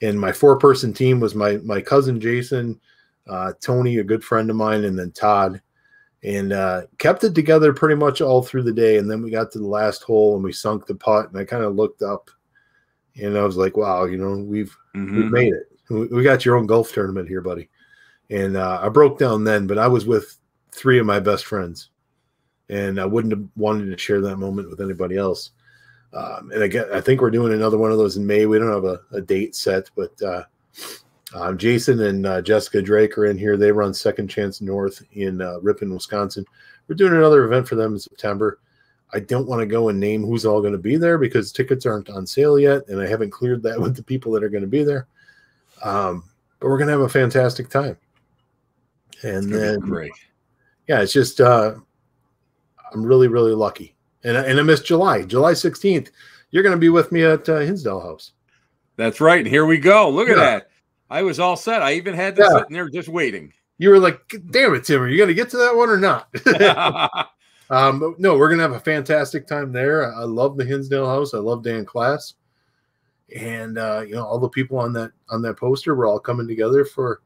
And my 4-person team was my cousin Jason, Tony, a good friend of mine, and then Todd. And kept it together pretty much all through the day. And then we got to the last hole and we sunk the putt. And I kind of looked up and I was like, wow, you know, we've made it. We got your own golf tournament here, buddy. And I broke down then, but I was with 3 of my best friends. And I wouldn't have wanted to share that moment with anybody else. And again, I think we're doing another one of those in May. We don't have a date set, but Jason and Jessica Drake are in here. They run Second Chance North in Ripon, Wisconsin. We're doing another event for them in September. I don't want to go and name who's all going to be there because tickets aren't on sale yet, and I haven't cleared that with the people that are going to be there. But we're going to have a fantastic time. And then, great. Yeah, it's just I'm really, really lucky. And I missed July 16th. You're going to be with me at Hinsdale House. That's right. Here we go. Look at that. I was all set. I even had this sitting there just waiting. You were like, damn it, Tim, are you going to get to that one or not? But no, we're going to have a fantastic time there. I love the Hinsdale House. I love Dan Class. And, you know, all the people on that poster were all coming together for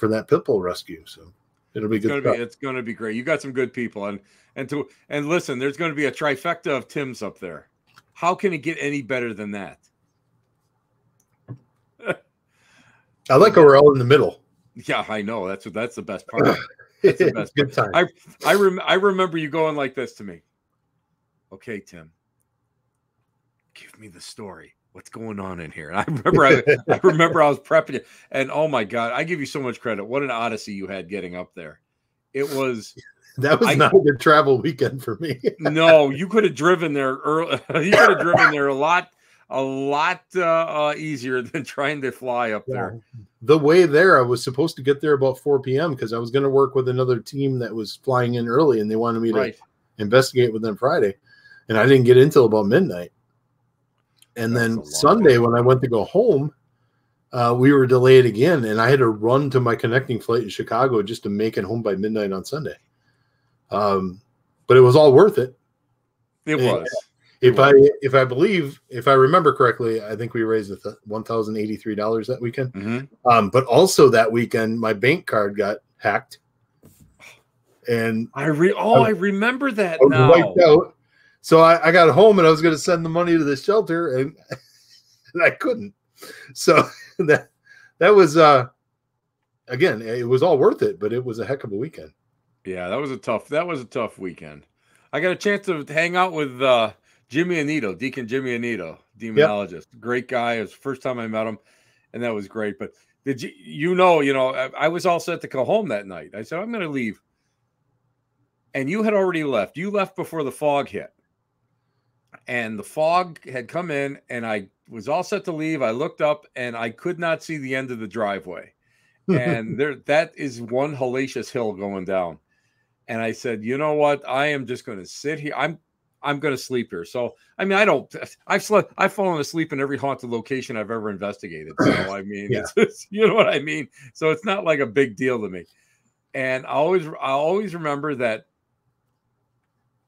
that pit bull rescue. So it'll be good. It's going to be great. You got some good people. And listen, there's going to be a trifecta of Tims up there. How can it get any better than that? I like how we're all in the middle. Yeah, I know. That's the best part. That's the best Good time. I remember you going like this to me. Okay, Tim, give me the story. what's going on in here? And I remember I was prepping it, and oh my God, I give you so much credit. What an odyssey you had getting up there. It was that was not a good travel weekend for me. No, you could have driven there early. You could have driven there a lot easier than trying to fly up there. The way there, I was supposed to get there about 4 p.m. because I was going to work with another team that was flying in early, and they wanted me to investigate with them Friday, and I didn't get in till about midnight. And then Sunday, when I went to go home, we were delayed again, and I had to run to my connecting flight in Chicago just to make it home by midnight on Sunday. But it was all worth it. It was. If I remember correctly, I think we raised $1,083 that weekend. Mm-hmm. But also that weekend, my bank card got hacked, and I remember that now. Wiped out. So I got home and I was going to send the money to the shelter, and I couldn't. So that was again, it was all worth it, but it was a heck of a weekend. Yeah, that was a tough weekend. I got a chance to hang out with Jimmy Anito, Deacon Jimmy Anito, demonologist. Yep. Great guy. It was the first time I met him, and that was great. But did I was all set to go home that night. I said, I'm going to leave. And you had already left. You left before the fog hit. And the fog had come in, and I was all set to leave. I looked up, and I could not see the end of the driveway. And that is one hellacious hill going down. And I said, you know what? I am just going to sit here. I'm going to sleep here. So, I mean, I've fallen asleep in every haunted location I've ever investigated. So, I mean, you know what I mean? So it's not like a big deal to me. And I always remember that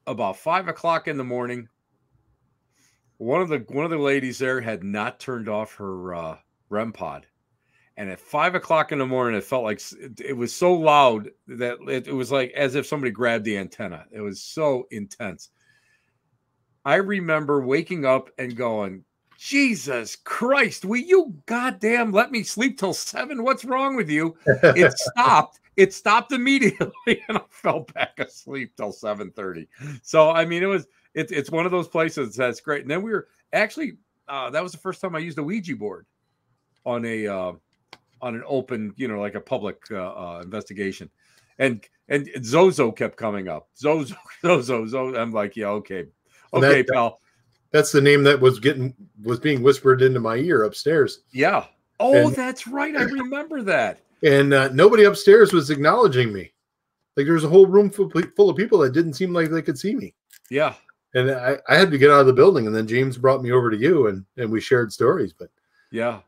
about 5 o'clock in the morning, one of the ladies there had not turned off her REM pod. And at 5 o'clock in the morning, it felt like it was so loud that it was like as if somebody grabbed the antenna. It was so intense. I remember waking up and going, Jesus Christ, will you goddamn let me sleep till 7? What's wrong with you? It stopped. It stopped immediately, and I fell back asleep till 7:30. So, I mean, it's one of those places that's great. And then we were actually, that was the first time I used a Ouija board on an open, like a public investigation. And Zozo kept coming up. Zozo. I'm like, yeah, okay, pal. That's the name that was being whispered into my ear upstairs. Yeah. Oh, that's right. I remember that. And nobody upstairs was acknowledging me. Like there was a whole room full of people that didn't seem like they could see me. Yeah. And I had to get out of the building, and then James brought me over to you, and we shared stories. But yeah,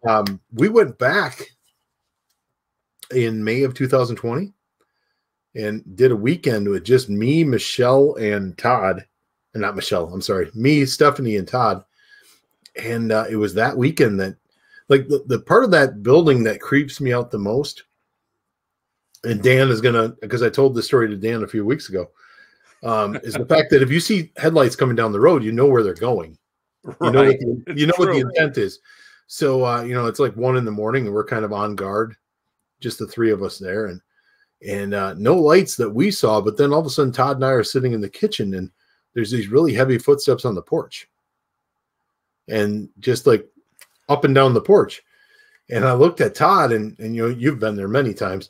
we went back in May of 2020 and did a weekend with just me, Michelle, and Todd. And not Michelle, I'm sorry. Me, Stephanie, and Todd. And it was that weekend that, like, the part of that building that creeps me out the most, and Dan is going to, because I told this story to Dan a few weeks ago, is the fact that if you see headlights coming down the road, you know where they're going. Right. You know what the intent is. So, it's like 1 a.m, and we're kind of on guard, just the three of us there, and no lights that we saw. But then all of a sudden, Todd and I are sitting in the kitchen, and there's these really heavy footsteps on the porch, and just like up and down the porch. And I looked at Todd, and you've been there many times.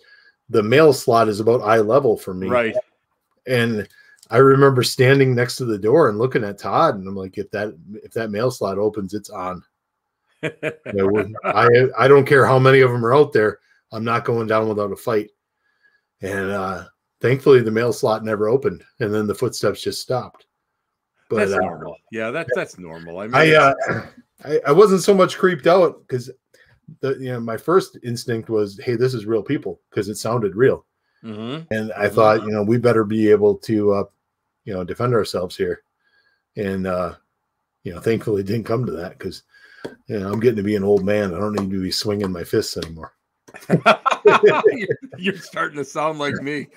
The mail slot is about eye level for me, right? And I remember standing next to the door and looking at Todd, and I'm like, if that mail slot opens, it's on. I don't care how many of them are out there. I'm not going down without a fight. And thankfully, the mail slot never opened, and then the footsteps just stopped. But that's normal. Yeah, that's normal. I mean, I wasn't so much creeped out because my first instinct was, hey, this is real people, because it sounded real. Mm-hmm. And I thought, we better be able to, defend ourselves here. And, thankfully it didn't come to that, because, I'm getting to be an old man. I don't need to be swinging my fists anymore. You're starting to sound like me.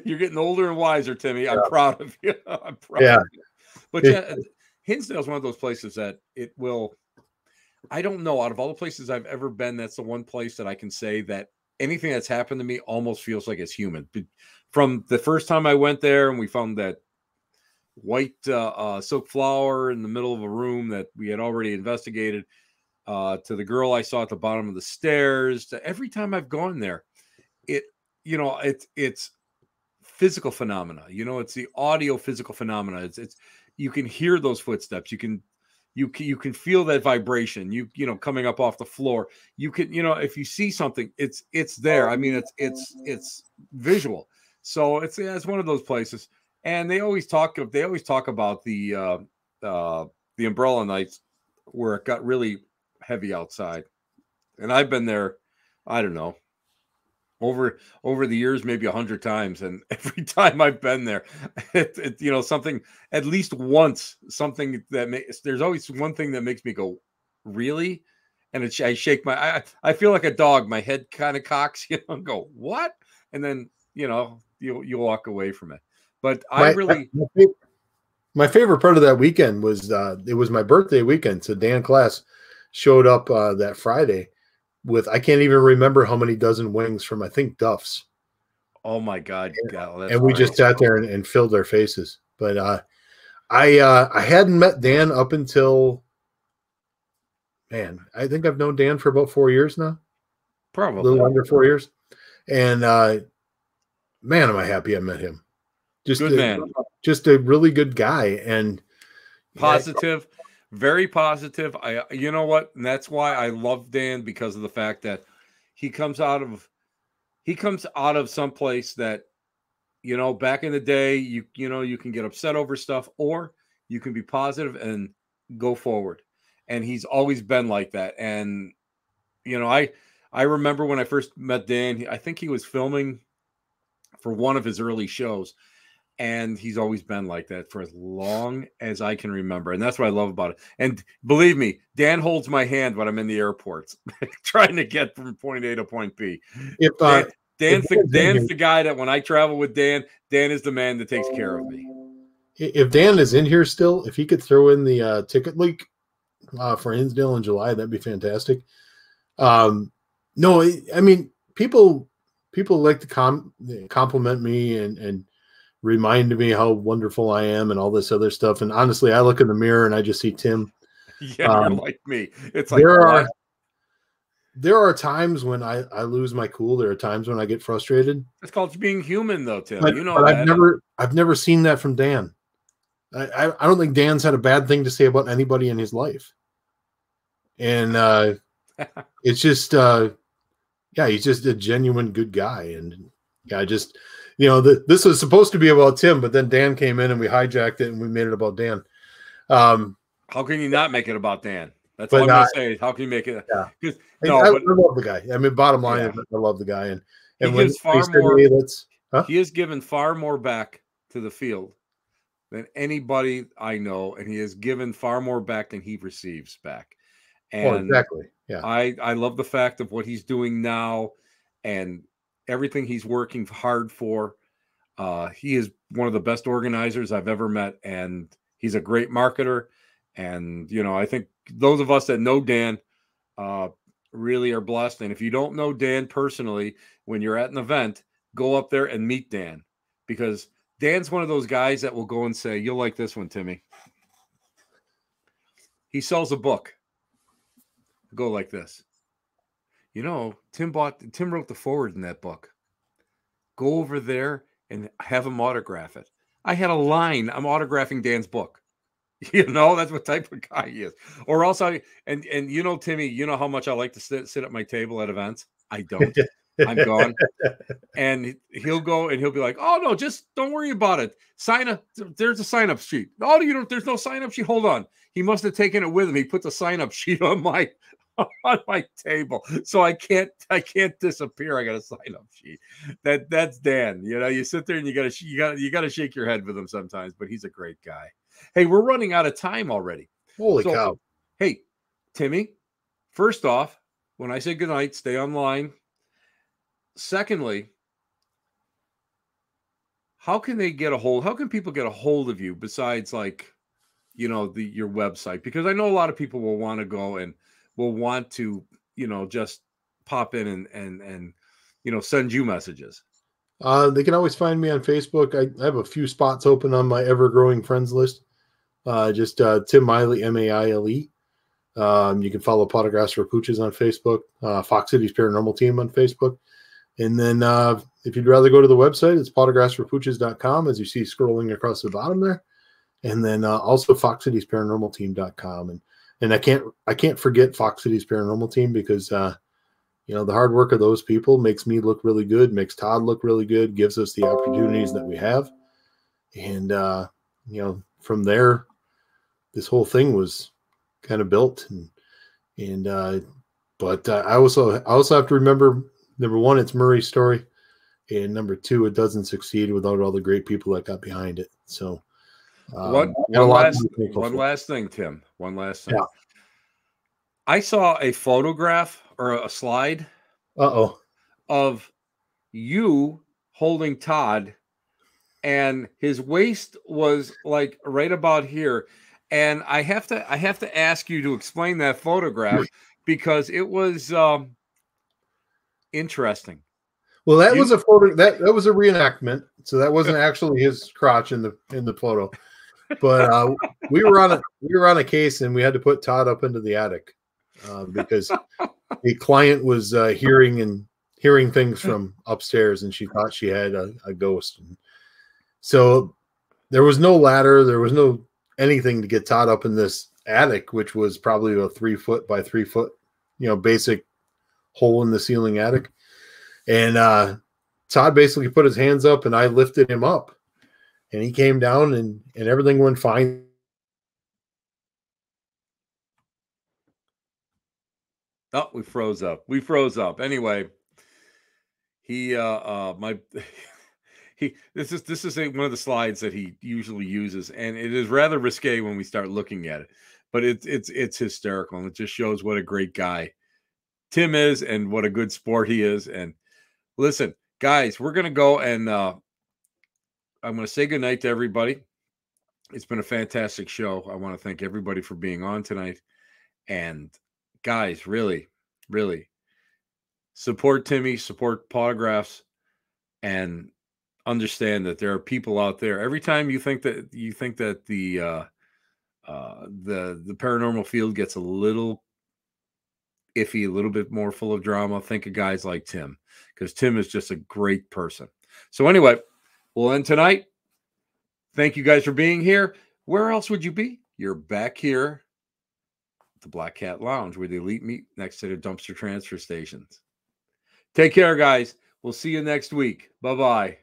You're getting older and wiser, Timmy. I'm proud of you. I'm proud of you. But yeah, Hinsdale is one of those places that it will, I don't know, out of all the places I've ever been, that's the one place that I can say that anything that's happened to me almost feels like it's human. From the first time I went there and we found that white silk flower in the middle of a room that we had already investigated, to the girl I saw at the bottom of the stairs, to every time I've gone there, it, it's physical phenomena. It's the audio physical phenomena. It's you can hear those footsteps. You can feel that vibration. Coming up off the floor. You can, if you see something, it's there. I mean, it's visual. So it's one of those places. And they always talk about the umbrella nights where it got really heavy outside. And I've been there, I don't know, over the years, maybe 100 times. And every time I've been there, something, at least once, something there's always one thing that makes me go, really? And I shake I feel like a dog. My head kind of cocks, and go, what? And then, you walk away from it. But my favorite part of that weekend was, it was my birthday weekend. So Dan Class showed up that Friday with, I can't even remember how many dozen wings from, I think, Duff's. Oh my God. And we just sat there and filled our faces. But I hadn't met Dan up until, man, I think I've known Dan for about 4 years now. Probably. A little under 4 years. And man, am I happy I met him. Just a really good guy, and positive. Very positive. You know what? And that's why I love Dan, because of the fact that he comes out of some place that, back in the day, you can get upset over stuff, or you can be positive and go forward. And he's always been like that. And, I remember when I first met Dan, I think he was filming for one of his early shows. And he's always been like that for as long as I can remember. And that's what I love about it. And believe me, Dan holds my hand when I'm in the airports trying to get from point A to point B. Dan's the guy that when I travel with Dan is the man that takes care of me. If Dan is in here still, if he could throw in the ticket leak for Hinsdale in July, that'd be fantastic. No, I mean, people like to compliment me and remind me how wonderful I am and all this other stuff. And honestly, I look in the mirror and I just see Tim. Yeah, you're like me. It's like there are times when I lose my cool. There are times when I get frustrated. It's called being human, though, Tim. But I've never seen that from Dan. I don't think Dan's had a bad thing to say about anybody in his life. And it's just he's just a genuine good guy. And I just, this was supposed to be about Tim, but then Dan came in and we hijacked it and we made it about Dan. How can you not make it about Dan? That's what I'm going to say. How can you make it? Yeah. I love the guy. I mean, bottom line is I love the guy. And he has given far more back to the field than anybody I know. And he has given far more back than he receives back. And exactly. Yeah. I love the fact of what he's doing now and everything he's working hard for. He is one of the best organizers I've ever met, and he's a great marketer. And, I think those of us that know Dan really are blessed. And if you don't know Dan personally, when you're at an event, go up there and meet Dan, because Dan's one of those guys that will go and say, you'll like this one, Timmy. He sells a book. Go like this. Tim wrote the foreword in that book. Go over there and have him autograph it. I had a line. I'm autographing Dan's book. That's what type of guy he is. Or else Timmy, you know how much I like to sit at my table at events. I don't. I'm gone. And he'll go and he'll be like, oh no, just don't worry about it. There's a sign-up sheet. Oh, there's no sign-up sheet. Hold on. He must have taken it with him. He put the sign-up sheet on my table, so I can't disappear. I got a sign-up sheet. That's Dan. You sit there and you gotta shake your head with him sometimes, but he's a great guy. Hey, we're running out of time already. Holy cow! Hey, Timmy. First off, when I say goodnight, stay online. Secondly, how can people get a hold of you besides your website? Because I know a lot of people will want to go and will want to, just pop in and send you messages. They can always find me on Facebook. I have a few spots open on my ever-growing friends list. Just Tim Maile, Maile. You can follow Pawtographs for Pooches on Facebook, Fox Cities Paranormal Team on Facebook. And then if you'd rather go to the website, it's pawtographsforpooches.com, as you see scrolling across the bottom there. And then also foxcitiesparanormalteam.com. And I can't forget Fox Cities Paranormal Team, because you know, the hard work of those people makes me look really good, makes Todd look really good, gives us the opportunities that we have. And you know, from there, this whole thing was kind of built. But I also have to remember, number one, it's Murray's story, and number two, it doesn't succeed without all the great people that got behind it. So One last thing, Tim. One last thing. Yeah. I saw a photograph or a slide of you holding Todd, and his waist was like right about here. And I have to ask you to explain that photograph, because it was interesting. Well, that was a photo that was a reenactment, so that wasn't actually his crotch in the photo. But we were on a case, and we had to put Todd up into the attic because a client was hearing things from upstairs, and she thought she had a ghost. And so there was no ladder, there was no anything to get Todd up in this attic, which was probably a 3 foot by 3 foot, you know, basic hole in the ceiling attic. And Todd basically put his hands up, and I lifted him up, and he came down, and everything went fine. Oh, we froze up. Anyway, he this is one of the slides that he usually uses, and it is rather risque when we start looking at it, but it's hysterical, and it just shows what a great guy Tim is and what a good sport he is. And listen, guys, we're gonna go, and I'm gonna say goodnight to everybody. It's been a fantastic show. I want to thank everybody for being on tonight. And guys, really, really support Timmy, support Pawtographs, and understand that there are people out there. Every time you think that the paranormal field gets a little iffy, a little bit more full of drama, think of guys like Tim, because Tim is just a great person. So anyway, we'll end tonight. Thank you guys for being here. Where else would you be? You're back here at the Black Cat Lounge, where the elite meet next to the dumpster transfer stations. Take care, guys. We'll see you next week. Bye-bye.